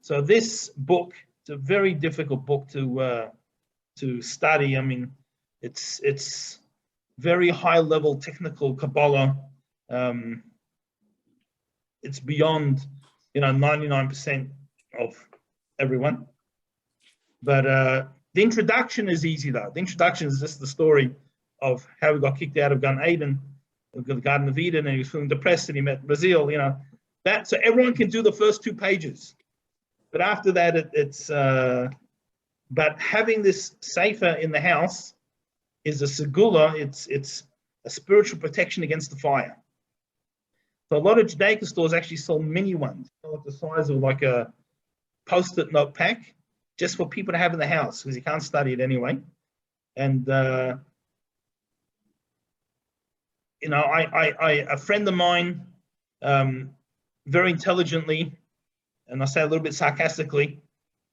So this book, it's a very difficult book to study. I mean, it's very high level technical Kabbalah. It's beyond 99% of everyone. But the introduction is easy though. The introduction is just the story of how we got kicked out of Gan Eden, the Garden of Eden, and he was feeling depressed, and he met Raziel. That, so everyone can do the first 2 pages. But after that, but having this sefer in the house is a segula. It's a spiritual protection against the fire. So a lot of Judaica stores actually sell mini ones, like the size of like a Post-it note pack, just for people to have in the house because you can't study it anyway. And a friend of mine, very intelligently, and I say a little bit sarcastically,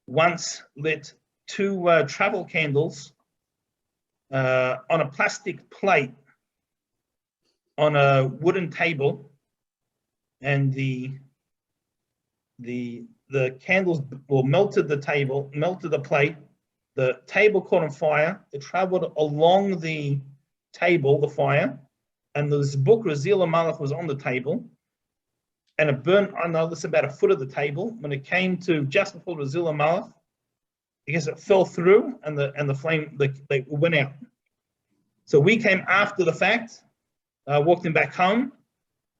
once lit 2 travel candles on a plastic plate on a wooden table, and the candles melted the table, melted the plate. The table caught on fire. It traveled along the table, the fire, and this book, Raziel was on the table, and it burned, I know this, about a foot of the table. When it came to just before Raziel, I guess it fell through, and the flame, they went out. So we came after the fact, walked in back home,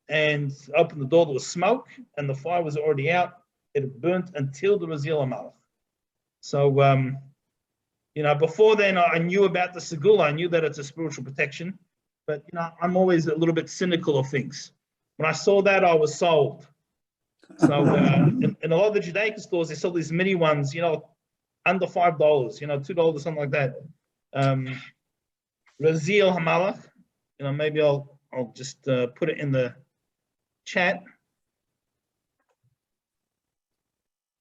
and opened the door. There was smoke, and the fire was already out. It burnt until the Raziel. So, before then, I knew about the segula. I knew that it's a spiritual protection, but I'm always a little bit cynical of things. When I saw that, I was sold. So, in a lot of the Judaica stores, they sell these mini ones, under $5, $2, something like that. Raziel Hamalach, maybe I'll just put it in the chat.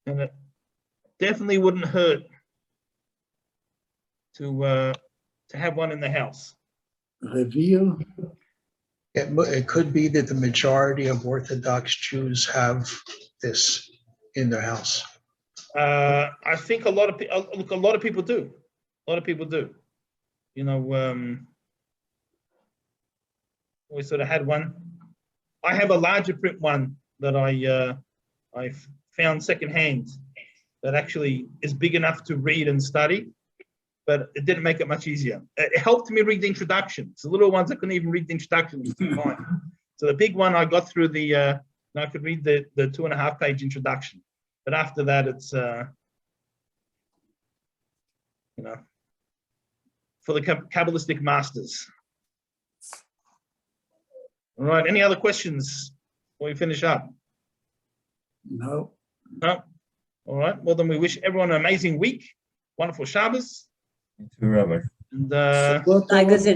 And it definitely wouldn't hurt to have one in the house. Reveal. It could be that the majority of Orthodox Jews have this in their house. I think a lot of people do. A lot of people do. We sort of had one. I have a larger print one that I found secondhand that actually is big enough to read and study, but it didn't make it much easier. It helped me read the introduction. So the little ones I couldn't even read the introduction. So the big one I got through I could read the 2.5-page introduction. But after that, it's for the Kabbalistic masters. All right. Any other questions before we finish up? No. No. All right. Well, then we wish everyone an amazing week. Wonderful Shabbos. You too, Rabbi. And Good,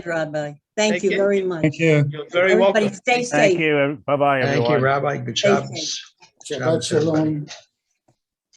Rabbi. Thank you care. very much. Thank you. you're very Everybody welcome. stay Thank safe. you. Bye-bye, everyone. Thank you, Rabbi. Good Stay Shabbos. safe. Shabbat Shalom.